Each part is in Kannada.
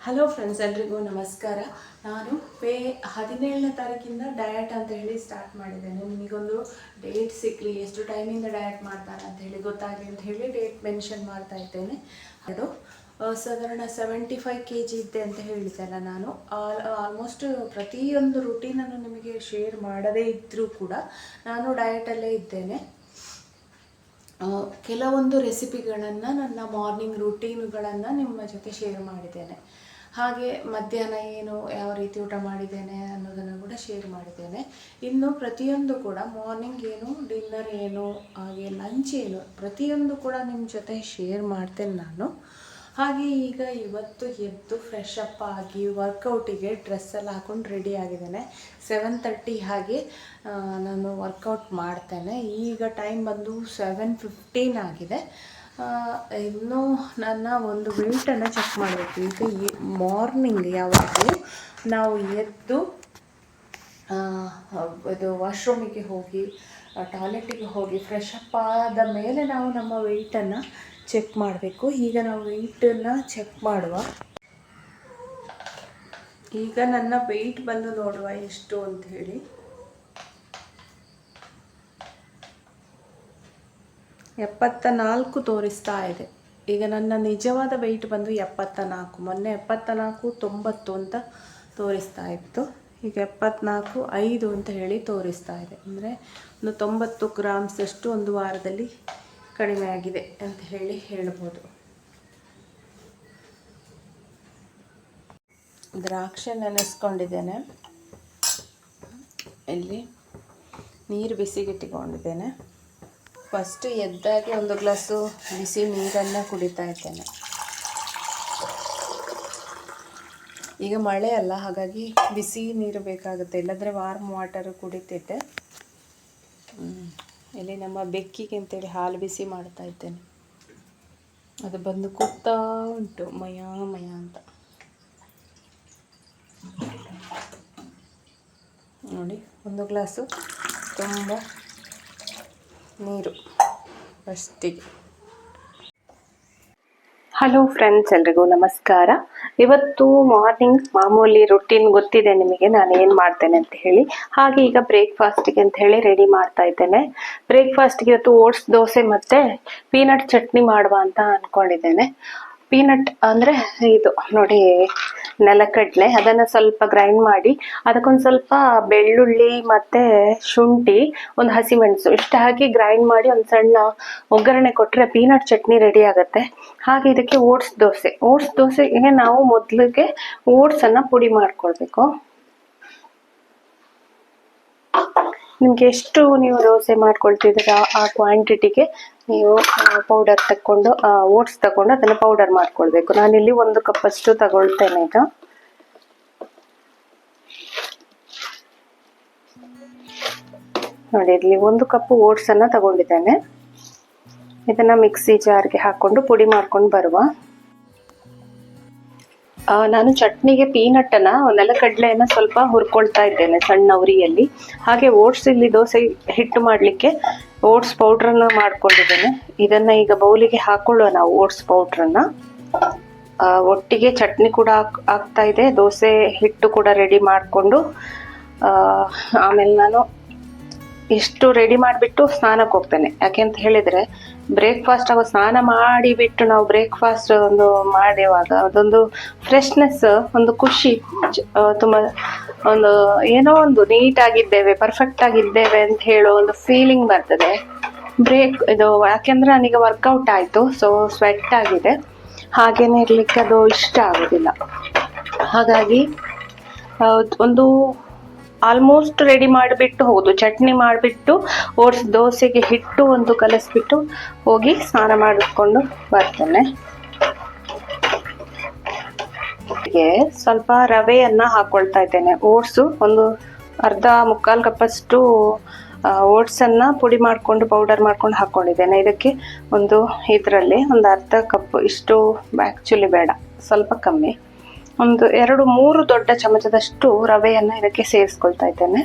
ಹಲೋ ಫ್ರೆಂಡ್ಸ್, ಎಲ್ರಿಗೂ ನಮಸ್ಕಾರ. ನಾನು ಮೇ 17ನೇ ತಾರೀಕಿಂದ ಡಯಟ್ ಅಂತ ಹೇಳಿ ಸ್ಟಾರ್ಟ್ ಮಾಡಿದ್ದೇನೆ. ನಿಮಗೊಂದು ಡೇಟ್ ಸಿಕ್ಕಲಿ, ಎಷ್ಟು ಟೈಮಿಂದ ಡಯಟ್ ಮಾಡ್ತಾನೆ ಅಂತ ಹೇಳಿ ಗೊತ್ತಾಗಲಿ ಅಂತ ಹೇಳಿ ಡೇಟ್ ಮೆನ್ಷನ್ ಮಾಡ್ತಾ ಇದ್ದೇನೆ. ಅದು ಸಾಧಾರಣ 75 kg ಇದ್ದೆ ಅಂತ ಹೇಳಿದ್ದೆಲ್ಲ. ನಾನು ಆಲ್ಮೋಸ್ಟ್ ಪ್ರತಿಯೊಂದು ರುಟೀನನ್ನು ನಿಮಗೆ ಶೇರ್ ಮಾಡದೇ ಇದ್ದರೂ ಕೂಡ ನಾನು ಡಯಟಲ್ಲೇ ಇದ್ದೇನೆ. ಕೆಲವೊಂದು ರೆಸಿಪಿಗಳನ್ನು, ನನ್ನ ಮಾರ್ನಿಂಗ್ ರುಟೀನುಗಳನ್ನು ನಿಮ್ಮ ಜೊತೆ ಶೇರ್ ಮಾಡಿದ್ದೇನೆ. ಹಾಗೆ ಮಧ್ಯಾಹ್ನ ಏನು, ಯಾವ ರೀತಿ ಊಟ ಮಾಡಿದ್ದೇನೆ ಅನ್ನೋದನ್ನು ಕೂಡ ಶೇರ್ ಮಾಡಿದ್ದೇನೆ. ಇನ್ನು ಪ್ರತಿಯೊಂದು ಕೂಡ ಮಾರ್ನಿಂಗ್ ಏನು, ಡಿನ್ನರ್ ಏನು, ಹಾಗೆ ಲಂಚ್ ಏನು, ಪ್ರತಿಯೊಂದು ಕೂಡ ನಿಮ್ಮ ಜೊತೆ ಶೇರ್ ಮಾಡ್ತೇನೆ ನಾನು. ಹಾಗೆ ಈಗ ಇವತ್ತು ಎದ್ದು ಫ್ರೆಶ್ ಅಪ್ ಆಗಿ ವರ್ಕೌಟಿಗೆ ಡ್ರೆಸ್ಸೆಲ್ಲ ಹಾಕೊಂಡು ರೆಡಿ ಆಗಿದ್ದೇನೆ. 7:30 ಹಾಗೆ ನಾನು ವರ್ಕೌಟ್ ಮಾಡ್ತೇನೆ. ಈಗ ಟೈಮ್ ಬಂದು 7:15 ಆಗಿದೆ. ಇನ್ನೂ ನನ್ನ ಒಂದು ವೆಯ್ಟನ್ನು ಚೆಕ್ ಮಾಡಬೇಕು. ಈಗ ಮಾರ್ನಿಂಗ್ ಯಾವಾಗಲೂ ನಾವು ಎದ್ದು ಇದು ವಾಶ್ರೂಮಿಗೆ ಹೋಗಿ, ಟಾಯ್ಲೆಟಿಗೆ ಹೋಗಿ ಫ್ರೆಶ್ ಅಪ್ ಆದ ಮೇಲೆ ನಾವು ನಮ್ಮ ವೆಯ್ಟನ್ನು ಚೆಕ್ ಮಾಡಬೇಕು. ಈಗ ನಾವು ವೆಯ್ಟನ್ನು ಚೆಕ್ ಮಾಡುವ. ಈಗ ನನ್ನ ವೆಯ್ಟ್ ಬಂದು ನೋಡುವ ಎಷ್ಟು ಅಂತ ಹೇಳಿ. 74 ತೋರಿಸ್ತಾ ಇದೆ. ಈಗ ನನ್ನ ನಿಜವಾದ ವೆಯ್ಟ್ ಬಂದು 74. ಮೊನ್ನೆ 74.90 ಅಂತ ತೋರಿಸ್ತಾ ಇತ್ತು. ಈಗ 74.5 ಅಂತ ಹೇಳಿ ತೋರಿಸ್ತಾ ಇದೆ. ಅಂದರೆ ಒಂದು 90 ಗ್ರಾಮ್ಸಷ್ಟು ಒಂದು ವಾರದಲ್ಲಿ ಕಡಿಮೆ ಆಗಿದೆ ಅಂತ ಹೇಳ್ಬೋದು. ದ್ರಾಕ್ಷಿ ನೆನೆಸ್ಕೊಂಡಿದ್ದೇನೆ. ಇಲ್ಲಿ ನೀರು ಬಿಸಿಗಿಟ್ಟುಕೊಂಡಿದ್ದೇನೆ. ಫಸ್ಟ್ ಎದ್ದಾಗಿ ಒಂದು ಗ್ಲಾಸು ಬಿಸಿ ನೀರನ್ನು ಕುಡಿತಾ ಇದ್ದೇನೆ. ಈಗ ಮಳೆ ಅಲ್ಲ, ಹಾಗಾಗಿ ಬಿಸಿ ನೀರು ಬೇಕಾಗುತ್ತೆ, ಇಲ್ಲಂದರೆ ವಾರ್ಮ್ ವಾಟರು ಕುಡಿತಿದ್ದೆ. ಇಲ್ಲಿ ನಮ್ಮ ಬೆಕ್ಕಿಗೆ ಅಂತೇಳಿ ಹಾಲು ಬಿಸಿ ಮಾಡ್ತಾ ಇದ್ದೇನೆ. ಅದು ಬಂದು ಕೂಗ್ತಾ ಉಂಟು, ಮಯ ಮಯ ಅಂತ. ನೋಡಿ, ಒಂದು ಗ್ಲಾಸು ತುಂಬ ನೀರು ಫಸ್ಟಿಗೆ. ಹಲೋ ಫ್ರೆಂಡ್ಸ್, ಎಲ್ರಿಗೂ ನಮಸ್ಕಾರ. ಇವತ್ತು ಮಾರ್ನಿಂಗ್ ಮಾಮೂಲಿ ರುಟೀನ್ ಗೊತ್ತಿದೆ ನಿಮಗೆ, ನಾನು ಏನು ಮಾಡ್ತೇನೆ ಅಂತ ಹೇಳಿ. ಹಾಗೆ ಈಗ ಬ್ರೇಕ್ಫಾಸ್ಟಿಗೆ ಅಂತ ಹೇಳಿ ರೆಡಿ ಮಾಡ್ತಾ ಇದ್ದೇನೆ. ಬ್ರೇಕ್ಫಾಸ್ಟಿಗೆ ಇವತ್ತು ಓಟ್ಸ್ ದೋಸೆ ಮತ್ತು ಪೀನಟ್ ಚಟ್ನಿ ಮಾಡುವ ಅಂತ ಅಂದ್ಕೊಂಡಿದ್ದೇನೆ. ಪೀನಟ್ ಅಂದರೆ ಇದು ನೋಡಿ, ನೆಲಕಡಲೆ. ಅದನ್ನು ಸ್ವಲ್ಪ ಗ್ರೈಂಡ್ ಮಾಡಿ ಅದಕ್ಕೊಂದು ಸ್ವಲ್ಪ ಬೆಳ್ಳುಳ್ಳಿ ಮತ್ತು ಶುಂಠಿ, ಒಂದು ಹಸಿಮೆಣಸು ಇಷ್ಟು ಹಾಕಿ ಗ್ರೈಂಡ್ ಮಾಡಿ ಒಂದು ಸಣ್ಣ ಒಗ್ಗರಣೆ ಕೊಟ್ಟರೆ ಪೀನಟ್ ಚಟ್ನಿ ರೆಡಿ ಆಗುತ್ತೆ. ಹಾಗೆ ಇದಕ್ಕೆ ಓಟ್ಸ್ ದೋಸೆಗೆ ನಾವು ಮೊದಲಿಗೆ ಓಟ್ಸನ್ನು ಪುಡಿ ಮಾಡ್ಕೊಳ್ಬೇಕು. ನಿಮ್ಗೆ ಎಷ್ಟು ನೀವು ದೋಸೆ ಮಾಡ್ಕೊಳ್ತಿದ್ದೀರಾ ಆ ಕ್ವಾಂಟಿಟಿಗೆ ನೀವು ಪೌಡರ್ ತಗೊಂಡು, ಓಟ್ಸ್ ತಗೊಂಡು ಅದನ್ನು ಪೌಡರ್ ಮಾಡ್ಕೊಳ್ಬೇಕು. ನಾನಿಲ್ಲಿ 1 ಕಪ್ಪಷ್ಟು ತಗೊಳ್ತೇನೆ. ಈಗ ನೋಡಿ, ಇಲ್ಲಿ 1 ಕಪ್ ಓಟ್ಸ್ ಅನ್ನ ತಗೊಂಡಿದ್ದೇನೆ. ಇದನ್ನ ಮಿಕ್ಸಿ ಜಾರ್ಗೆ ಹಾಕೊಂಡು ಪುಡಿ ಮಾಡ್ಕೊಂಡು ಬರುವ. ನಾನು ಚಟ್ನಿಗೆ ಪೀನಟ್ಟನ್ನು, ನೆಲಕಡಲೆಯನ್ನ ಸ್ವಲ್ಪ ಹುರ್ಕೊಳ್ತಾ ಇದ್ದೇನೆ ಸಣ್ಣ ಉರಿಯಲ್ಲಿ. ಹಾಗೆ ಓಟ್ಸ್, ಇಲ್ಲಿ ದೋಸೆ ಹಿಟ್ಟು ಮಾಡಲಿಕ್ಕೆ ಓಟ್ಸ್ ಪೌಡ್ರನ್ನು ಮಾಡ್ಕೊಂಡಿದ್ದೇನೆ. ಇದನ್ನ ಈಗ ಬೌಲಿಗೆ ಹಾಕೊಳ್ಳುವ ನಾವು. ಓಟ್ಸ್ ಪೌಡ್ರನ್ನ ಒಟ್ಟಿಗೆ ಚಟ್ನಿ ಕೂಡ ಆಗ್ತಾ ಇದೆ, ದೋಸೆ ಹಿಟ್ಟು ಕೂಡ ರೆಡಿ ಮಾಡಿಕೊಂಡು ಆಮೇಲೆ ನಾನು ಇಷ್ಟು ರೆಡಿ ಮಾಡಿಬಿಟ್ಟು ಸ್ನಾನಕ್ಕೆ ಹೋಗ್ತೇನೆ. ಯಾಕೆಂತ ಹೇಳಿದರೆ ಬ್ರೇಕ್ಫಾಸ್ಟ್ ಅವಾಗ ಸ್ನಾನ ಮಾಡಿಬಿಟ್ಟು ನಾವು ಬ್ರೇಕ್ಫಾಸ್ಟ್ ಒಂದು ಮಾಡುವಾಗ ಅದೊಂದು ಫ್ರೆಶ್ನೆಸ್, ಒಂದು ಖುಷಿ, ತುಂಬ ಒಂದು ಏನೋ ಒಂದು ನೀಟಾಗಿದ್ದೇವೆ, ಪರ್ಫೆಕ್ಟ್ ಆಗಿದ್ದೇವೆ ಅಂತ ಹೇಳೋ ಒಂದು ಫೀಲಿಂಗ್ ಬರ್ತದೆ. ಇದು ಯಾಕೆಂದರೆ ನನಗೆ ವರ್ಕೌಟ್ ಆಯಿತು, ಸೊ ಸ್ವೆಟ್ ಆಗಿದೆ, ಹಾಗೇನೆ ಇರಲಿಕ್ಕೆ ಅದು ಇಷ್ಟ ಆಗೋದಿಲ್ಲ. ಹಾಗಾಗಿ ಒಂದು ಆಲ್ಮೋಸ್ಟ್ ರೆಡಿ ಮಾಡಿಬಿಟ್ಟು ಹೋಗುದು, ಚಟ್ನಿ ಮಾಡಿಬಿಟ್ಟು ಓಟ್ಸ್ ದೋಸೆಗೆ ಹಿಟ್ಟು ಒಂದು ಕಲಸಿಬಿಟ್ಟು ಹೋಗಿ ಸ್ನಾನ ಮಾಡಿಕೊಂಡು ಬರ್ತೇನೆ. ಸ್ವಲ್ಪ ರವೆಯನ್ನ ಹಾಕೊಳ್ತಾ ಇದ್ದೇನೆ. ಓಟ್ಸು ಒಂದು ಮುಕ್ಕಾಲು ಕಪ್ಪಷ್ಟು ಓಟ್ಸನ್ನ ಪುಡಿ ಮಾಡಿಕೊಂಡು ಪೌಡರ್ ಮಾಡ್ಕೊಂಡು ಹಾಕ್ಕೊಂಡಿದ್ದೇನೆ. ಇದಕ್ಕೆ ಇದರಲ್ಲಿ ಒಂದು ಅರ್ಧ ಕಪ್, ಇಷ್ಟು ಆ್ಯಕ್ಚುಲಿ ಬೇಡ, ಸ್ವಲ್ಪ ಕಮ್ಮಿ, ಒಂದು 2-3 ದೊಡ್ಡ ಚಮಚದಷ್ಟು ರವೆಯನ್ನು ಇದಕ್ಕೆ ಸೇರಿಸ್ಕೊಳ್ತಾ ಇದ್ದೇನೆ.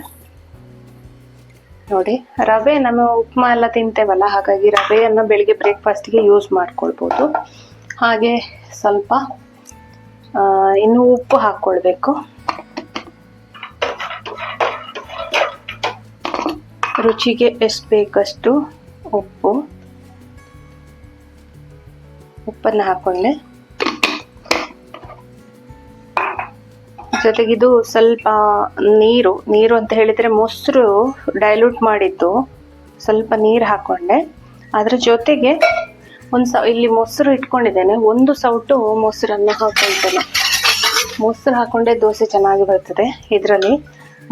ನೋಡಿ, ರವೆ ನಮ್ಮ ಉಪ್ಮಾ ಎಲ್ಲ ತಿಂತೇವಲ್ಲ, ಹಾಗಾಗಿ ರವೆಯನ್ನು ಬೆಳಿಗ್ಗೆ ಬ್ರೇಕ್ಫಾಸ್ಟ್ಗೆ ಯೂಸ್ ಮಾಡ್ಕೊಳ್ಬೋದು. ಹಾಗೆ ಸ್ವಲ್ಪ ಇನ್ನು ಉಪ್ಪು ಹಾಕ್ಕೊಳ್ಬೇಕು. ರುಚಿಗೆ ಎಷ್ಟು ಬೇಕಷ್ಟು ಉಪ್ಪನ್ನು ಹಾಕೊಂಡೆ. ಜೊತೆಗಿದು ಸ್ವಲ್ಪ ನೀರು ಅಂತ ಹೇಳಿದ್ರೆ ಮೊಸರು ಡೈಲ್ಯೂಟ್ ಮಾಡಿದ್ದು ಸ್ವಲ್ಪ ನೀರು ಹಾಕೊಂಡೆ. ಅದ್ರ ಜೊತೆಗೆ ಇಲ್ಲಿ ಮೊಸರು ಇಟ್ಕೊಂಡಿದ್ದೇನೆ, 1 ಸೌಟು ಮೊಸರನ್ನು ಹಾಕೊಳ್ತೇನೆ. ಮೊಸರು ಹಾಕೊಂಡೆ ದೋಸೆ ಚೆನ್ನಾಗಿ ಬರ್ತದೆ. ಇದರಲ್ಲಿ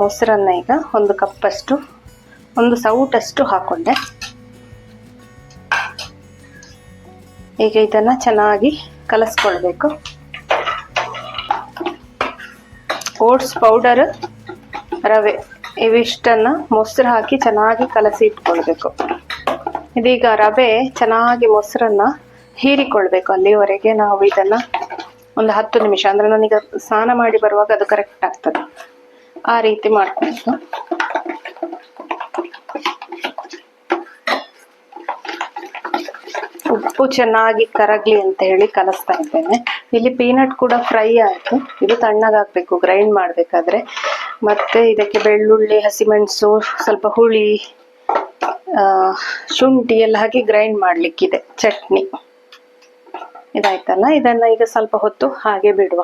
ಮೊಸರನ್ನ ಈಗ 1 ಕಪ್ಪಷ್ಟು 1 ಸೌಟಷ್ಟು ಹಾಕೊಂಡೆ. ಈಗ ಇದನ್ನ ಚೆನ್ನಾಗಿ ಕಲಸ್ಕೊಳ್ಬೇಕು. ಓಟ್ಸ್ ಪೌಡರ್, ರವೆ ಇವಿಷ್ಟನ್ನ ಮೊಸರು ಹಾಕಿ ಚೆನ್ನಾಗಿ ಕಲಸಿ ಇಟ್ಕೊಳ್ಬೇಕು. ಇದೀಗ ರವೆ ಚೆನ್ನಾಗಿ ಮೊಸರನ್ನ ಹೀರಿಕೊಳ್ಬೇಕು. ಅಲ್ಲಿವರೆಗೆ ನಾವು ಇದನ್ನ ಒಂದು 10 ನಿಮಿಷ, ಅಂದ್ರೆ ನಾನೀಗ ಸ್ನಾನ ಮಾಡಿ ಬರುವಾಗ ಅದು ಕರೆಕ್ಟ್ ಆಗ್ತದೆ, ಆ ರೀತಿ ಮಾಡ್ಕೊಂಡು ಉಪ್ಪು ಚೆನ್ನಾಗಿ ಕರಗ್ಲಿ ಅಂತ ಹೇಳಿ ಕಲಿಸ್ತಾ ಇದ್ದೇನೆ. ಇಲ್ಲಿ ಪೀನಟ್ ಕೂಡ ಫ್ರೈ ಆಯ್ತು. ಇದು ತಣ್ಣಗಾಗ್ಬೇಕು ಗ್ರೈಂಡ್ ಮಾಡ್ಬೇಕಾದ್ರೆ. ಮತ್ತೆ ಇದಕ್ಕೆ ಬೆಳ್ಳುಳ್ಳಿ, ಹಸಿಮೆಣಸು, ಸ್ವಲ್ಪ ಹುಳಿ, ಶುಂಠಿ ಎಲ್ಲ ಹಾಕಿ ಗ್ರೈಂಡ್ ಮಾಡ್ಲಿಕ್ಕಿದೆ. ಚಟ್ನಿ ಇದಾಯ್ತಲ್ಲ, ಇದನ್ನ ಈಗ ಸ್ವಲ್ಪ ಹೊತ್ತು ಹಾಗೆ ಬಿಡುವ.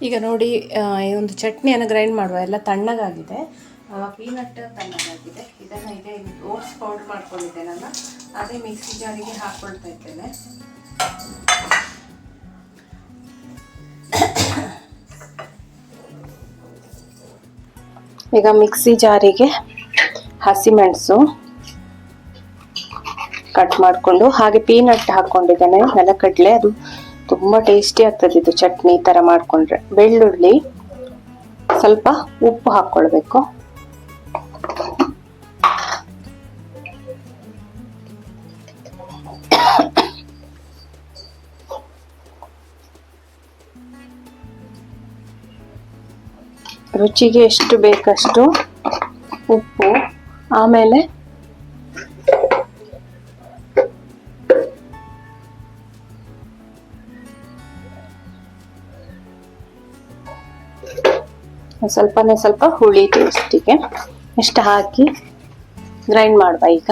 ಈಗ ನೋಡಿ, ಒಂದು ಚಟ್ನಿಯನ್ನು ಗ್ರೈಂಡ್ ಮಾಡುವ. ಎಲ್ಲ ತಣ್ಣಗಾಗಿದೆ, ಪೀನಟ್ ತಣ್ಣಗಾಗಿದೆ. ಇದನ್ನು ಇದೆ ಓಟ್ಸ್ ಪೌಡರ್ ಮಾಡ್ಕೊಂಡಿದ್ದೇನಲ್ಲ, ಅದೇ ಮಿಕ್ಸಿ ಜಾರಿಗೆ ಹಾಕ್ಕೊಳ್ತಾ ಇದ್ದೇನೆ. ಈಗ ಮಿಕ್ಸಿ ಜಾರಿಗೆ ಹಸಿಮೆಣಸು ಕಟ್ ಮಾಡಿಕೊಂಡು ಹಾಗೆ ಪೀನಟ್ ಹಾಕ್ಕೊಂಡಿದ್ದೇನೆ, ನೆಲಗಡಲೆ. ಅದು ತುಂಬ ಟೇಸ್ಟಿ ಆಗ್ತದೆ ಇದು ಚಟ್ನಿ ಥರ ಮಾಡಿಕೊಂಡ್ರೆ. ಬೆಳ್ಳುಳ್ಳಿ, ಸ್ವಲ್ಪ ಉಪ್ಪು ಹಾಕ್ಕೊಳ್ಬೇಕು. ರುಚಿಗೆ ಎಷ್ಟು ಬೇಕಷ್ಟು ಉಪ್ಪು, ಆಮೇಲೆ ಸ್ವಲ್ಪನೇ ಸ್ವಲ್ಪ ಹುಳಿ ಟೇಸ್ಟಿಗೆ ಇಷ್ಟು ಹಾಕಿ ಗ್ರೈಂಡ್ ಮಾಡುವ. ಈಗ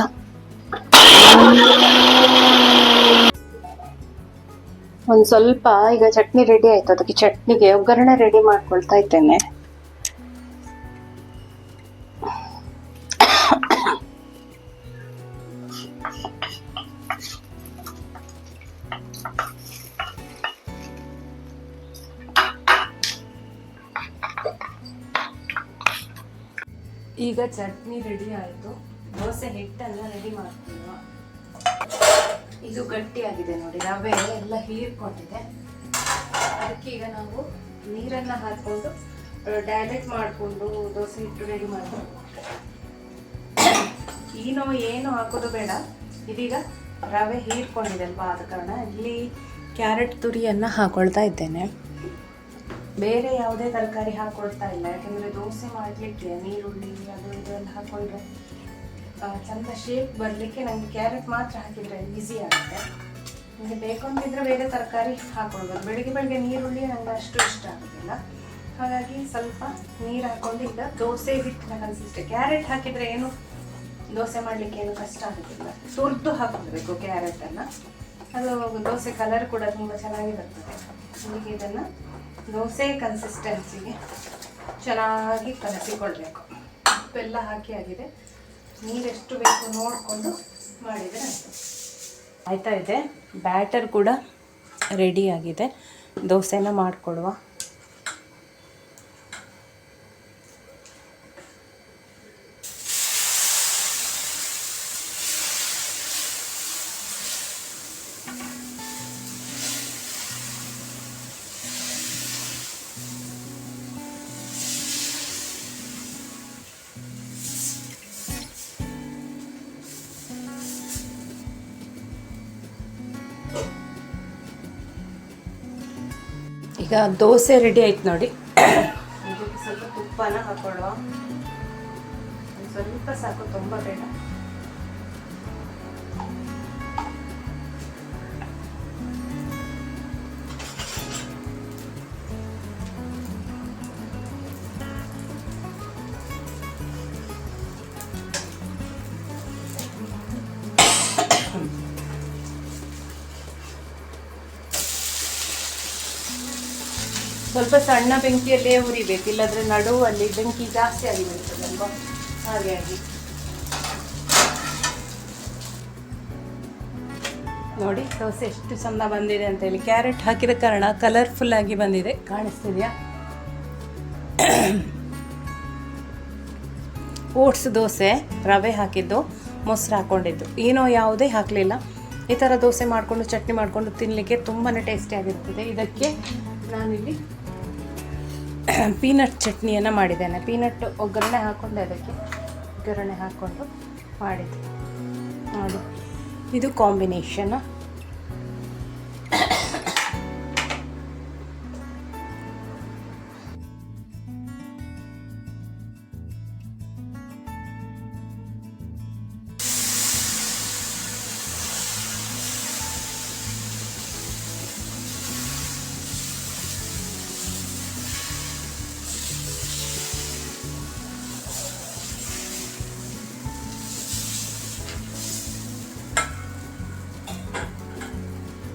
ಒಂದು ಸ್ವಲ್ಪ ಈಗ ಚಟ್ನಿ ರೆಡಿ ಆಯ್ತು. ಅದಕ್ಕೆ ಚಟ್ನಿಗೆ ಒಗ್ಗರಣೆ ರೆಡಿ ಮಾಡ್ಕೊಳ್ತಾ ಇದ್ದೇನೆ. ಈಗ ಚಟ್ನಿ ರೆಡಿ ಆಯಿತು. ದೋಸೆ ಹಿಟ್ಟನ್ನು ರೆಡಿ ಮಾಡ್ತೀವ. ಇದು ಗಟ್ಟಿಯಾಗಿದೆ ನೋಡಿ, ರವೆ ಎಲ್ಲ ಹೀರ್ಕೊಂಡಿದೆ. ಅದಕ್ಕೆ ಈಗ ನಾವು ನೀರನ್ನು ಹಾಕೊಂಡು ಡೈಲ್ಯೂಟ್ ಮಾಡಿಕೊಂಡು ದೋಸೆ ಹಿಟ್ಟು ರೆಡಿ ಮಾಡ್ತೀವಿ. ಏನು ಹಾಕೋದು ಬೇಡ. ಇದೀಗ ರವೆ ಹೀರ್ಕೊಂಡಿದೆ ಅಲ್ವಾ, ಆದ ಕಾರಣ ಇಲ್ಲಿ ಕ್ಯಾರೆಟ್ ತುರಿಯನ್ನು ಹಾಕೊಳ್ತಾ ಇದ್ದೇನೆ. ಬೇರೆ ಯಾವುದೇ ತರಕಾರಿ ಹಾಕೊಳ್ತಾ ಇಲ್ಲ, ಯಾಕಂದರೆ ದೋಸೆ ಮಾಡಲಿಕ್ಕೆ ನೀರುಳ್ಳಿ ಅದು ಇದೆಲ್ಲ ಹಾಕೊಂಡ್ರೆ ಚಂದ ಶೇಪ್ ಬರಲಿಕ್ಕೆ ನನಗೆ ಕ್ಯಾರೆಟ್ ಮಾತ್ರ ಹಾಕಿದರೆ ಈಸಿ ಆಗುತ್ತೆ. ನನಗೆ ಬೇಕು ಅಂತಿದ್ರೆ ಬೇರೆ ತರಕಾರಿ ಹಾಕೊಳ್ಬೋದು. ಬೆಳಿಗ್ಗೆ ನೀರುಳ್ಳಿ ನನಗೆ ಅಷ್ಟು ಇಷ್ಟ ಆಗೋದಿಲ್ಲ, ಹಾಗಾಗಿ ಸ್ವಲ್ಪ ನೀರು ಹಾಕೊಂಡು ಈಗ ದೋಸೆ ಹಿಟ್ಟಿನ ಕನ್ಸಿಸ್ಟೆನ್ಸಿ. ಕ್ಯಾರೆಟ್ ಹಾಕಿದರೆ ಏನು ದೋಸೆ ಮಾಡಲಿಕ್ಕೆ ಏನು ಕಷ್ಟ ಆಗೋದಿಲ್ಲ. ತುರಿದು ಹಾಕೊಳ್ಬೇಕು ಕ್ಯಾರೆಟನ್ನು, ಅದು ದೋಸೆ ಕಲರ್ ಕೂಡ ತುಂಬ ಚೆನ್ನಾಗಿ ಬರ್ತದೆ. ಈಗ ಇದನ್ನು ದೋಸೆ ಕನ್ಸಿಸ್ಟೆನ್ಸಿಗೆ ಚೆನ್ನಾಗಿ ಕಲಸಿಕೊಳ್ಬೇಕು. ಉಪ್ಪೆಲ್ಲ ಹಾಕಿ ಆಗಿದೆ. ನೀರೆಷ್ಟು ಬೇಕು ನೋಡಿಕೊಂಡು ಮಾಡಿದರೆ ಆಯ್ತಾ ಇದೆ. ಬ್ಯಾಟರ್ ಕೂಡ ರೆಡಿ ಆಗಿದೆ. ದೋಸೆನ ಮಾಡಿಕೊಡುವ. ಈಗ ದೋಸೆ ರೆಡಿ ಆಯ್ತು ನೋಡಿ. ಇದಕ್ಕೆ ಸ್ವಲ್ಪ ತುಪ್ಪನ ಹಾಕೊಳ್ಳುವ. ಸ್ವಲ್ಪ ಸಾಕು, ತುಂಬ ಬೇಡ. ಸ್ವಲ್ಪ ಸಣ್ಣ ಬೆಂಕಿಯಲ್ಲೇ ಹುರಿಬೇಕು, ಇಲ್ಲಾಂದ್ರೆ ನಡುವಲ್ಲಿ ಬೆಂಕಿ ಜಾಸ್ತಿ ಆಗಿ ಬರ್ತದಲ್ವಾ, ಹಾಗಾಗಿ. ನೋಡಿ ದೋಸೆ ಎಷ್ಟು ಚಂದ ಬಂದಿದೆ ಅಂತ ಹೇಳಿ. ಕ್ಯಾರೆಟ್ ಹಾಕಿದ ಕಾರಣ ಕಲರ್ಫುಲ್ ಆಗಿ ಬಂದಿದೆ, ಕಾಣಿಸ್ತಿದೆಯಾ? ಓಟ್ಸ್ ದೋಸೆ, ರವೆ ಹಾಕಿದ್ದು, ಮೊಸರು ಹಾಕ್ಕೊಂಡಿದ್ದು, ಏನೋ ಯಾವುದೇ ಹಾಕಲಿಲ್ಲ. ಈ ಥರ ದೋಸೆ ಮಾಡಿಕೊಂಡು ಚಟ್ನಿ ಮಾಡಿಕೊಂಡು ತಿನ್ನಲಿಕ್ಕೆ ತುಂಬಾ ಟೇಸ್ಟಿಯಾಗಿರ್ತದೆ. ಇದಕ್ಕೆ ನಾನಿಲ್ಲಿ ಪೀನಟ್ ಚಟ್ನಿಯನ್ನು ಮಾಡಿದ್ದೇನೆ. ಪೀನಟ್ ಒಗ್ಗರಣೆ ಹಾಕ್ಕೊಂಡು ಅದಕ್ಕೆ ಒಗ್ಗರಣೆ ಹಾಕ್ಕೊಂಡು ಮಾಡಿದ್ದೆ ನೋಡಿ. ಇದು ಕಾಂಬಿನೇಷನ್.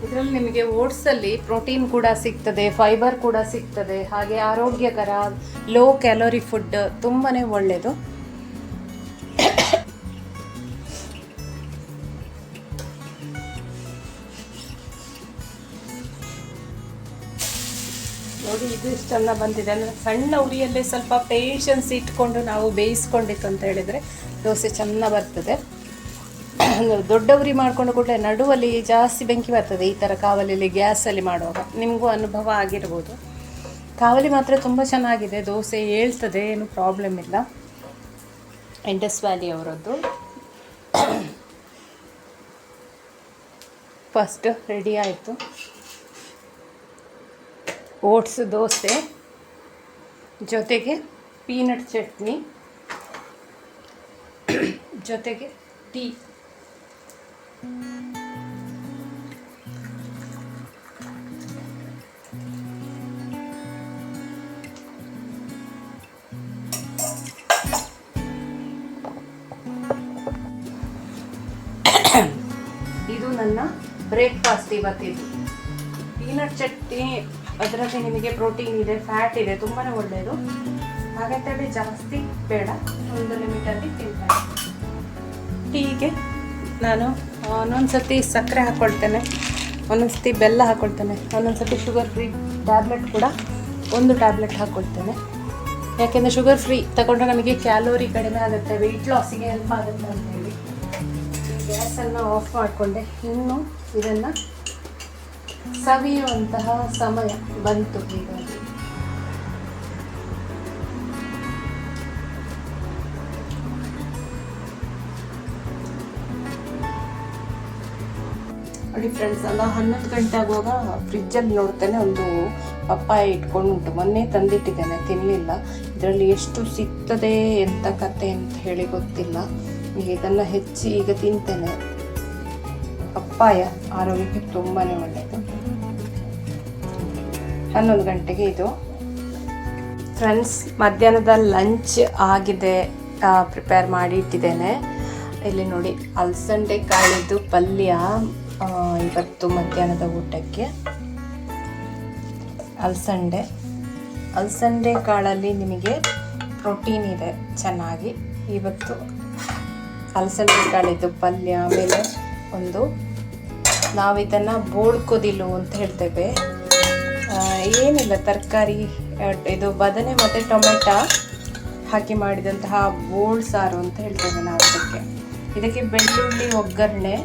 ಇದರಲ್ಲಿ ನಿಮಗೆ ಓಟ್ಸಲ್ಲಿ ಪ್ರೋಟೀನ್ ಕೂಡ ಸಿಗ್ತದೆ, ಫೈಬರ್ ಕೂಡ ಸಿಗ್ತದೆ, ಹಾಗೆ ಆರೋಗ್ಯಕರ ಲೋ ಕ್ಯಾಲೋರಿ ಫುಡ್, ತುಂಬಾ ಒಳ್ಳೆಯದು. ನೋಡಿ ಇದು ಇಷ್ಟು ಚೆಂದ ಬಂದಿದೆ. ಅಂದರೆ ಸಣ್ಣ ಉರಿಯಲ್ಲೇ ಸ್ವಲ್ಪ ಪೇಷನ್ಸ್ ಇಟ್ಕೊಂಡು ನಾವು ಬೇಯಿಸ್ಕೊಂಡಿತ್ತು ಅಂತ ಹೇಳಿದರೆ ದೋಸೆ ಚೆಂದ ಬರ್ತದೆ. ದೊಡ್ಡ ಉರಿ ಮಾಡಿಕೊಂಡು ಕೂಡ ನಡುವಲ್ಲಿ ಜಾಸ್ತಿ ಬೆಂಕಿ ಬರ್ತದೆ ಈ ಥರ ಕಾವಲಿಯಲ್ಲಿ, ಗ್ಯಾಸಲ್ಲಿ ಮಾಡುವಾಗ. ನಿಮಗೂ ಅನುಭವ ಆಗಿರ್ಬೋದು. ಕಾವಲಿ ಮಾತ್ರ ತುಂಬ ಚೆನ್ನಾಗಿದೆ, ದೋಸೆ ಹೇಳ್ತದೆ, ಏನು ಪ್ರಾಬ್ಲಮ್ ಇಲ್ಲ. ಇಂಡಸ್ ವ್ಯಾಲಿ ಅವರದ್ದು. ಫಸ್ಟ್ ರೆಡಿ ಆಯಿತು ಓಟ್ಸ್ ದೋಸೆ, ಜೊತೆಗೆ ಪೀನಟ್ ಚಟ್ನಿ, ಜೊತೆಗೆ ಟೀ. ಇದು ನನ್ನ ಬ್ರೇಕ್ಫಾಸ್ಟ್ ಇವತ್ತಿದ್ದು. ಪೀನಟ್ ಚಟ್ನಿ, ಅದರಲ್ಲಿ ನಿಮಗೆ ಪ್ರೋಟೀನ್ ಇದೆ, ಫ್ಯಾಟ್ ಇದೆ, ತುಂಬಾ ಒಳ್ಳೆಯದು. ಹಾಗಂತೇಳಿ ಜಾಸ್ತಿ ಬೇಡ, ಒಂದು ಲಿಮಿಟಲ್ಲಿ ತಿಂತಾರೆ. ಟೀಗೆ ನಾನು ಒಂದೊಂದು ಸರ್ತಿ ಸಕ್ಕರೆ ಹಾಕ್ಕೊಳ್ತೇನೆ, ಒಂದೊಂದು ಸರ್ತಿ ಬೆಲ್ಲ ಹಾಕ್ಕೊಳ್ತೇನೆ, ಒಂದೊಂದು ಸರ್ತಿ ಶುಗರ್ ಫ್ರೀ ಟ್ಯಾಬ್ಲೆಟ್ ಕೂಡ ಒಂದು ಟ್ಯಾಬ್ಲೆಟ್ ಹಾಕ್ಕೊಳ್ತೇನೆ. ಯಾಕೆಂದರೆ ಶುಗರ್ ಫ್ರೀ ತಗೊಂಡ್ರೆ ನಮಗೆ ಕ್ಯಾಲೋರಿ ಕಡಿಮೆ ಆಗುತ್ತೆ, ವೆಯ್ಟ್ ಲಾಸಿಗೆ ಹೆಲ್ಪ್ ಆಗುತ್ತೆ ಅಂತೇಳಿ. ಗ್ಯಾಸನ್ನು ಆಫ್ ಮಾಡಿಕೊಂಡೆ. ಇನ್ನು ಇದನ್ನು ಸವಿಯುವಂತಹ ಸಮಯ ಬಂತು. ಹೀಗಾಗಿ ನೋಡಿ ಫ್ರೆಂಡ್ಸ್, ಅಲ್ಲ 11 ಗಂಟೆ ಆಗುವಾಗ ಫ್ರಿಜ್ಜಲ್ಲಿ ನೋಡ್ತೇನೆ ಒಂದು ಪಪ್ಪಾಯ ಇಟ್ಕೊಂಡು ಉಂಟು. ಮೊನ್ನೆ ತಂದಿಟ್ಟಿದ್ದೇನೆ, ತಿನ್ನಲಿಲ್ಲ. ಇದರಲ್ಲಿ ಎಷ್ಟು ಸಿಗ್ತದೆ ಎಂತ ಕತೆ ಅಂತ ಹೇಳಿ ಗೊತ್ತಿಲ್ಲ. ಈಗ ಇದನ್ನು ಹೆಚ್ಚಿ ಈಗ ತಿಂತೇನೆ. ಪಪ್ಪಾಯ ಆರೋಗ್ಯಕ್ಕೆ ತುಂಬಾ ಒಳ್ಳೆಯದು. 11 ಗಂಟೆಗೆ ಇದು. ಫ್ರೆಂಡ್ಸ್, ಮಧ್ಯಾಹ್ನದ ಲಂಚ್ ಆಗಿದೆ, ಪ್ರಿಪೇರ್ ಮಾಡಿ ಇಟ್ಟಿದ್ದೇನೆ. ಇಲ್ಲಿ ನೋಡಿ, ಅಲಸಂಡೆ ಕಾಳಿದ್ದು ಪಲ್ಯ ಇವತ್ತು ಮಧ್ಯಾಹ್ನದ ಊಟಕ್ಕೆ. ಅಲಸಂಡೆ ಕಾಳಲ್ಲಿ ನಿಮಗೆ ಪ್ರೋಟೀನ್ ಇದೆ ಚೆನ್ನಾಗಿ. ಇವತ್ತು ಅಲಸಂಡೆ ಕಾಳಿದ್ದು ಪಲ್ಯ, ಆಮೇಲೆ ಒಂದು ನಾವಿದನ್ನು ಬೋಳ್ಕೊದಿಲು ಅಂತ ಹೇಳ್ತೇವೆ. ಏನಿಲ್ಲ, ತರಕಾರಿ, ಇದು ಬದನೆ ಮತ್ತು ಟೊಮೆಟೊ ಹಾಕಿ ಮಾಡಿದಂತಹ ಬೋಳ್ ಸಾರು ಅಂತ ಹೇಳ್ತೇವೆ ನಾವು ಇದಕ್ಕೆ ಬೆಳ್ಳುಳ್ಳಿ ಒಗ್ಗರಣೆ,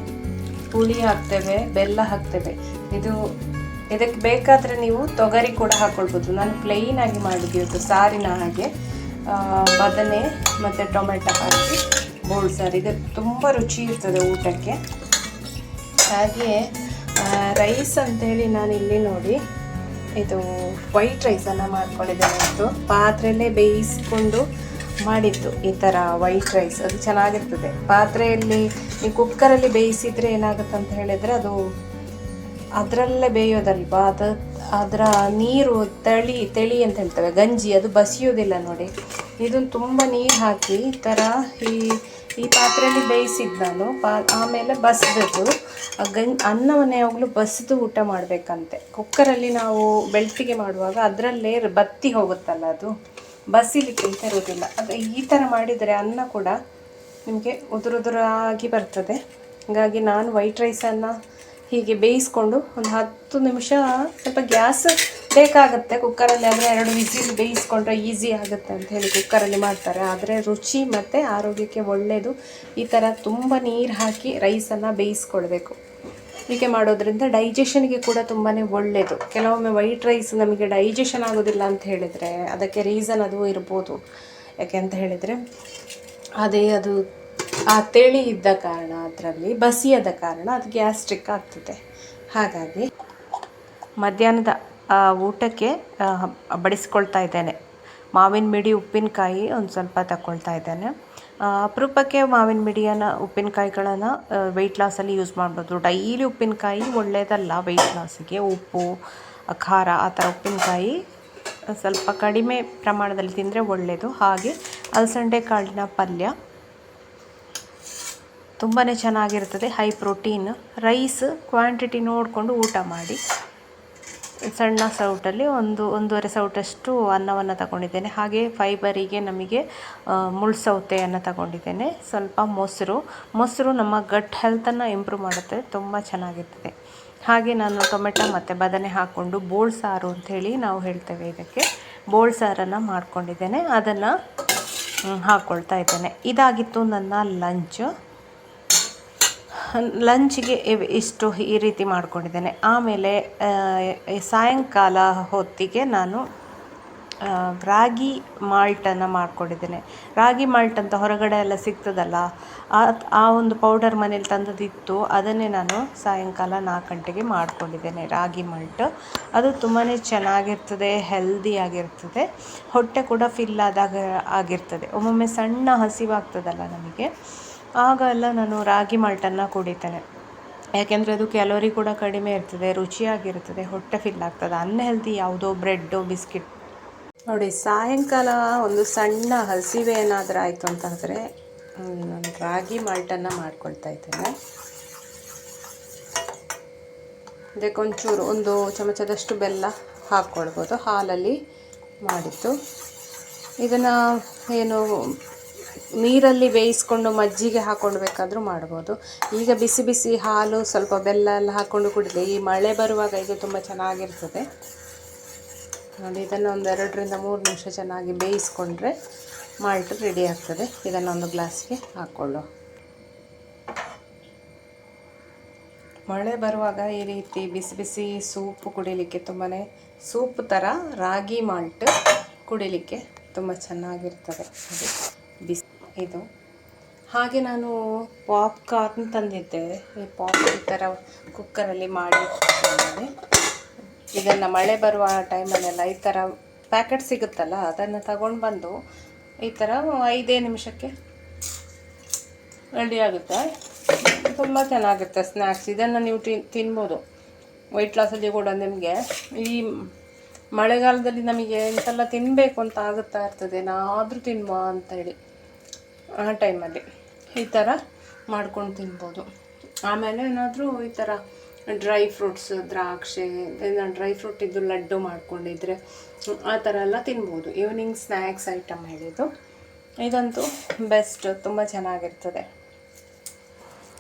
ಹುಳಿ ಹಾಕ್ತೇವೆ, ಬೆಲ್ಲ ಹಾಕ್ತೇವೆ. ಇದಕ್ಕೆ ಬೇಕಾದರೆ ನೀವು ತೊಗರಿ ಕೂಡ ಹಾಕ್ಕೊಳ್ಬೋದು. ನಾನು ಪ್ಲೈನ್ ಆಗಿ ಮಾಡಿದ್ದು ಸಾರಿನ ಹಾಗೆ, ಬದನೆ ಮತ್ತು ಟೊಮೆಟೊ ಹಾಕಿ ಬೋಳ್ ಸಾರು. ಇದು ತುಂಬ ರುಚಿ ಇರ್ತದೆ ಊಟಕ್ಕೆ. ಹಾಗೆಯೇ ರೈಸ್ ಅಂತೇಳಿ ನಾನು ಇಲ್ಲಿ ನೋಡಿ ಇದು ವೈಟ್ ರೈಸನ್ನು ಮಾಡ್ಕೊಂಡಿದ್ದೇನೆ. ಇದು ಪಾತ್ರೆಯಲ್ಲೇ ಬೇಯಿಸ್ಕೊಂಡು ಮಾಡಿದ್ದು ಈ ಥರ ವೈಟ್ ರೈಸ್. ಅದು ಚೆನ್ನಾಗಿರ್ತದೆ. ಪಾತ್ರೆಯಲ್ಲಿ ಈ ಕುಕ್ಕರಲ್ಲಿ ಬೇಯಿಸಿದರೆ ಏನಾಗುತ್ತೆ ಅಂತ ಹೇಳಿದರೆ ಅದು ಅದರಲ್ಲೇ ಬೇಯೋದಲ್ವಾ, ಅದರ ನೀರು ತೆಳಿ ಅಂತ ಹೇಳ್ತೇವೆ ಗಂಜಿ, ಅದು ಬಸಿಯೋದಿಲ್ಲ ನೋಡಿ. ಇದನ್ನು ತುಂಬ ನೀರು ಹಾಕಿ ಈ ಥರ ಈ ಪಾತ್ರೆಯಲ್ಲಿ ಬೇಯಿಸಿದ್ದು ನಾನು. ಆಮೇಲೆ ಬಸಿದದ್ದು ಅನ್ನವನ್ನೇ ಯಾವಾಗಲೂ ಬಸಿದು ಊಟ ಮಾಡಬೇಕಂತೆ. ಕುಕ್ಕರಲ್ಲಿ ನಾವು ಬೆಳ್ತಿಗೆ ಮಾಡುವಾಗ ಅದರಲ್ಲೇ ಬತ್ತಿ ಹೋಗುತ್ತಲ್ಲ, ಅದು ಬಸಿಲಿಕ್ಕಿಂತ ಇರೋದಿಲ್ಲ. ಅದು ಈ ಥರ ಮಾಡಿದರೆ ಅನ್ನ ಕೂಡ ನಿಮಗೆ ಉದುರುದುರಾಗಿ ಬರ್ತದೆ. ಹಾಗಾಗಿ ನಾನು ವೈಟ್ ರೈಸನ್ನು ಹೀಗೆ ಬೇಯಿಸ್ಕೊಂಡು ಒಂದು 10 ನಿಮಿಷ, ಸ್ವಲ್ಪ ಗ್ಯಾಸ್ ಬೇಕಾಗುತ್ತೆ ಕುಕ್ಕರಲ್ಲಿ. ಆದರೆ 2 ವಿಸಿಲ್ ಬೇಯಿಸ್ಕೊಂಡ್ರೆ ಈಸಿ ಆಗುತ್ತೆ ಅಂತ ಹೇಳಿ ಕುಕ್ಕರಲ್ಲಿ ಮಾಡ್ತಾರೆ. ಆದರೆ ರುಚಿ ಮತ್ತು ಆರೋಗ್ಯಕ್ಕೆ ಒಳ್ಳೆಯದು. ಈ ಥರ ತುಂಬ ನೀರು ಹಾಕಿ ರೈಸನ್ನು ಬೇಯಿಸ್ಕೊಳ್ಬೇಕು. ಹೀಗೆ ಮಾಡೋದ್ರಿಂದ ಡೈಜೆಷನ್ಗೆ ಕೂಡ ತುಂಬಾ ಒಳ್ಳೆಯದು. ಕೆಲವೊಮ್ಮೆ ವೈಟ್ ರೈಸ್ ನಮಗೆ ಡೈಜೆಷನ್ ಆಗೋದಿಲ್ಲ ಅಂತ ಹೇಳಿದರೆ ಅದಕ್ಕೆ ರೀಸನ್ ಅದು ಇರ್ಬೋದು. ಯಾಕೆ ಅಂತ ಹೇಳಿದರೆ ಅದು ಆ ತೆಳಿ ಇದ್ದ ಕಾರಣ, ಅದರಲ್ಲಿ ಬಸಿಯದ ಕಾರಣ ಅದು ಗ್ಯಾಸ್ಟ್ರಿಕ್ ಆಗ್ತದೆ. ಹಾಗಾಗಿ ಮಧ್ಯಾಹ್ನದ ಊಟಕ್ಕೆ ಬಡಿಸ್ಕೊಳ್ತಾ ಇದ್ದೇನೆ. ಮಾವಿನ ಮಿಡಿ ಉಪ್ಪಿನಕಾಯಿ ಒಂದು ಸ್ವಲ್ಪ ತಗೊಳ್ತಾ ಇದ್ದೇನೆ. ಅಪರೂಪಕ್ಕೆ ಮಾವಿನ ಮಿಡಿಯನ್ನು ಉಪ್ಪಿನಕಾಯಿಗಳನ್ನು ವೆಯ್ಟ್ ಲಾಸಲ್ಲಿ ಯೂಸ್ ಮಾಡ್ಬೋದು. ಡೈಲಿ ಉಪ್ಪಿನಕಾಯಿ ಒಳ್ಳೆಯದಲ್ಲ ವೆಯ್ಟ್ ಲಾಸಿಗೆ. ಉಪ್ಪು ಖಾರ ಆ ಥರ ಉಪ್ಪಿನಕಾಯಿ ಸ್ವಲ್ಪ ಕಡಿಮೆ ಪ್ರಮಾಣದಲ್ಲಿ ತಿಂದರೆ ಒಳ್ಳೆಯದು. ಹಾಗೆ ಅಲಸಂಡೆ ಕಾಳಿನ ಪಲ್ಯ ತುಂಬಾ ಚೆನ್ನಾಗಿರ್ತದೆ, ಹೈ ಪ್ರೋಟೀನ್. ರೈಸ್ ಕ್ವಾಂಟಿಟಿ ನೋಡಿಕೊಂಡು ಊಟ ಮಾಡಿ. ಸಣ್ಣ ಸೌಟಲ್ಲಿ ಒಂದೂವರೆ ಸೌಟಷ್ಟು ಅನ್ನವನ್ನು ತಗೊಂಡಿದ್ದೇನೆ. ಹಾಗೆ ಫೈಬರಿಗೆ ನಮಗೆ ಮುಳ್ಸೌತೆಯನ್ನು ತಗೊಂಡಿದ್ದೇನೆ. ಸ್ವಲ್ಪ ಮೊಸರು ನಮ್ಮ ಗಟ್ ಹೆಲ್ತನ್ನು ಇಂಪ್ರೂವ್ ಮಾಡುತ್ತೆ, ತುಂಬ ಚೆನ್ನಾಗಿರ್ತದೆ. ಹಾಗೆ ನಾನು ಟೊಮೆಟೊ ಮತ್ತು ಬದನೆ ಹಾಕ್ಕೊಂಡು ಬೋಳ್ ಸಾರು ಅಂಥೇಳಿ ನಾವು ಹೇಳ್ತೇವೆ ಇದಕ್ಕೆ, ಬೋಳ್ ಸಾರನ್ನು ಮಾಡ್ಕೊಂಡಿದ್ದೇನೆ. ಅದನ್ನು ಹಾಕ್ಕೊಳ್ತಾ ಇದ್ದೇನೆ. ಇದಾಗಿತ್ತು ನನ್ನ ಲಂಚ್ಗೆ ಇಷ್ಟು ಈ ರೀತಿ ಮಾಡ್ಕೊಂಡಿದ್ದೇನೆ. ಆಮೇಲೆ ಸಾಯಂಕಾಲ ಹೊತ್ತಿಗೆ ನಾನು ರಾಗಿ ಮಾಲ್ಟನ್ನು ಮಾಡ್ಕೊಂಡಿದ್ದೇನೆ. ರಾಗಿ ಮಾಲ್ಟ್ ಅಂತ ಹೊರಗಡೆ ಎಲ್ಲ ಸಿಗ್ತದಲ್ಲ, ಆ ಒಂದು ಪೌಡರ್ ಮನೇಲಿ ತಂದದಿತ್ತು. ಅದನ್ನೇ ನಾನು ಸಾಯಂಕಾಲ 4 ಗಂಟೆಗೆ ಮಾಡ್ಕೊಂಡಿದ್ದೇನೆ. ರಾಗಿ ಮಾಲ್ಟ್ ಅದು ತುಂಬಾ ಚೆನ್ನಾಗಿರ್ತದೆ, ಹೆಲ್ದಿಯಾಗಿರ್ತದೆ, ಹೊಟ್ಟೆ ಕೂಡ ಫಿಲ್ ಆಗಿರ್ತದೆ. ಒಮ್ಮೊಮ್ಮೆ ಸಣ್ಣ ಹಸಿವಾಗ್ತದಲ್ಲ ನಮಗೆ, ಆಗೆಲ್ಲ ನಾನು ರಾಗಿ ಮಾಲ್ಟನ್ನು ಕುಡಿತೇನೆ. ಯಾಕೆಂದರೆ ಅದು ಕ್ಯಾಲೋರಿ ಕೂಡ ಕಡಿಮೆ ಇರ್ತದೆ, ರುಚಿಯಾಗಿರ್ತದೆ, ಹೊಟ್ಟೆ ಫಿಲ್ ಆಗ್ತದೆ. ಅನ್ಹೆಲ್ದಿ ಯಾವುದೋ ಬ್ರೆಡ್ಡು ಬಿಸ್ಕಿಟ್ ನೋಡಿ. ಸಾಯಂಕಾಲ ಒಂದು ಸಣ್ಣ ಹಸಿವೆ ಏನಾದರೂ ಆಯಿತು ಅಂತಂದರೆ ನಾನು ರಾಗಿ ಮಾಲ್ಟನ್ನು ಮಾಡ್ಕೊಳ್ತಾ ಇದ್ದೇನೆ. ಅದಕ್ಕೊಂಚೂರು 1 ಚಮಚದಷ್ಟು ಬೆಲ್ಲ ಹಾಕ್ಕೊಳ್ಬೋದು, ಹಾಲಲ್ಲಿ ಮಾಡಿದ್ದು. ಇದನ್ನು ನೀರಲ್ಲಿ ಬೇಯಿಸ್ಕೊಂಡು ಮಜ್ಜಿಗೆ ಹಾಕ್ಕೊಂಡು ಬೇಕಾದರೂ ಮಾಡ್ಬೋದು. ಈಗ ಬಿಸಿ ಬಿಸಿ ಹಾಲು ಸ್ವಲ್ಪ ಬೆಲ್ಲ ಎಲ್ಲ ಹಾಕ್ಕೊಂಡು ಕುಡಿದ್ರೆ, ಈ ಮಳೆ ಬರುವಾಗ ಇದು ತುಂಬ ಚೆನ್ನಾಗಿರ್ತದೆ ನೋಡಿ. ಇದನ್ನು ಒಂದು 2ರಿಂದ 3 ನಿಮಿಷ ಚೆನ್ನಾಗಿ ಬೇಯಿಸ್ಕೊಂಡ್ರೆ ಮಾಲ್ಟ್ ರೆಡಿ ಆಗ್ತದೆ. ಇದನ್ನು ಒಂದು ಗ್ಲಾಸ್ಗೆ ಹಾಕ್ಕೊಳ್ಳೋ. ಮಳೆ ಬರುವಾಗ ಈ ರೀತಿ ಬಿಸಿ ಬಿಸಿ ಸೂಪ್ ಕುಡಿಲಿಕ್ಕೆ ತುಂಬಾ, ಸೂಪ್ ಥರ ರಾಗಿ ಮಾಲ್ಟ್ ಕುಡಿಲಿಕ್ಕೆ ತುಂಬ ಚೆನ್ನಾಗಿರ್ತದೆ ಬಿಸಿ ಇದು. ಹಾಗೆ ನಾನು ಪಾಪ್ಕಾರ್ನ್ ತಂದಿದ್ದೆ. ಈ ಥರ ಕುಕ್ಕರಲ್ಲಿ ಮಾಡಿ ಇದನ್ನು ಮಳೆ ಬರುವ ಟೈಮಲ್ಲೆಲ್ಲ ಈ ಥರ ಪ್ಯಾಕೆಟ್ ಸಿಗುತ್ತಲ್ಲ, ಅದನ್ನು ತಗೊಂಡು ಬಂದು ಈ ಥರ 5 ನಿಮಿಷಕ್ಕೆ ರೆಡಿ ಆಗುತ್ತೆ. ತುಂಬ ಚೆನ್ನಾಗಿರುತ್ತೆ ಸ್ನ್ಯಾಕ್ಸ್. ಇದನ್ನು ನೀವು ತಿನ್ಬೋದು. ವೆಯ್ಟ್ ಲಾಸಲ್ಲಿ ಕೂಡ ನಿಮಗೆ ಈ ಮಳೆಗಾಲದಲ್ಲಿ ನಮಗೆ ಇಂತೆಲ್ಲ ತಿನ್ನಬೇಕು ಅಂತ ಆಗುತ್ತಾ ಇರ್ತದೆ, ಏನಾದರೂ ತಿನ್ನುವ ಅಂತೇಳಿ. ಆ ಟೈಮಲ್ಲಿ ಈ ಥರ ಮಾಡ್ಕೊಂಡು ತಿನ್ಬೋದು. ಆಮೇಲೆ ಏನಾದರೂ ಈ ಥರ ಡ್ರೈ ಫ್ರೂಟ್ಸ್, ದ್ರಾಕ್ಷಿ, ಡ್ರೈ ಫ್ರೂಟ್ ಇದ್ದು ಲಡ್ಡು ಮಾಡ್ಕೊಂಡಿದ್ರೆ ಆ ಥರ ಎಲ್ಲ ತಿನ್ಬೋದು. ಈವ್ನಿಂಗ್ ಸ್ನ್ಯಾಕ್ಸ್ ಐಟಮ್ ಹೇಳಿದ್ದು ಇದಂತೂ ಬೆಸ್ಟ್, ತುಂಬ ಚೆನ್ನಾಗಿರ್ತದೆ.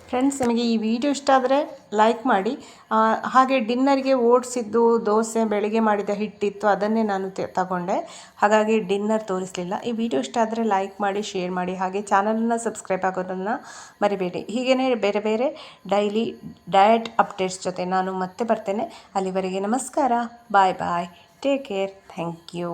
ಫ್ರೆಂಡ್ಸ್, ನಿಮಗೆ ಈ ವಿಡಿಯೋ ಇಷ್ಟ ಆದರೆ ಲೈಕ್ ಮಾಡಿ. ಹಾಗೆ ಡಿನ್ನರ್ಗೆ ಓಟ್ಸಿದ್ದು ದೋಸೆ ಬೆಳಿಗ್ಗೆ ಮಾಡಿದ ಹಿಟ್ಟಿತ್ತು, ಅದನ್ನೇ ನಾನು ತಗೊಂಡೆ. ಹಾಗಾಗಿ ಡಿನ್ನರ್ ತೋರಿಸಲಿಲ್ಲ. ಈ ವಿಡಿಯೋ ಇಷ್ಟ ಆದರೆ ಲೈಕ್ ಮಾಡಿ, ಶೇರ್ ಮಾಡಿ. ಹಾಗೆ ಚಾನಲನ್ನು ಸಬ್ಸ್ಕ್ರೈಬ್ ಆಗೋದನ್ನು ಮರಿಬೇಡಿ. ಹೀಗೇ ಬೇರೆ ಬೇರೆ ಡೈಲಿ ಡಯಟ್ ಅಪ್ಡೇಟ್ಸ್ ಜೊತೆ ನಾನು ಮತ್ತೆ ಬರ್ತೇನೆ. ಅಲ್ಲಿವರೆಗೆ ನಮಸ್ಕಾರ, ಬಾಯ್ ಬಾಯ್, ಟೇಕ್ ಕೇರ್, ಥ್ಯಾಂಕ್ ಯು.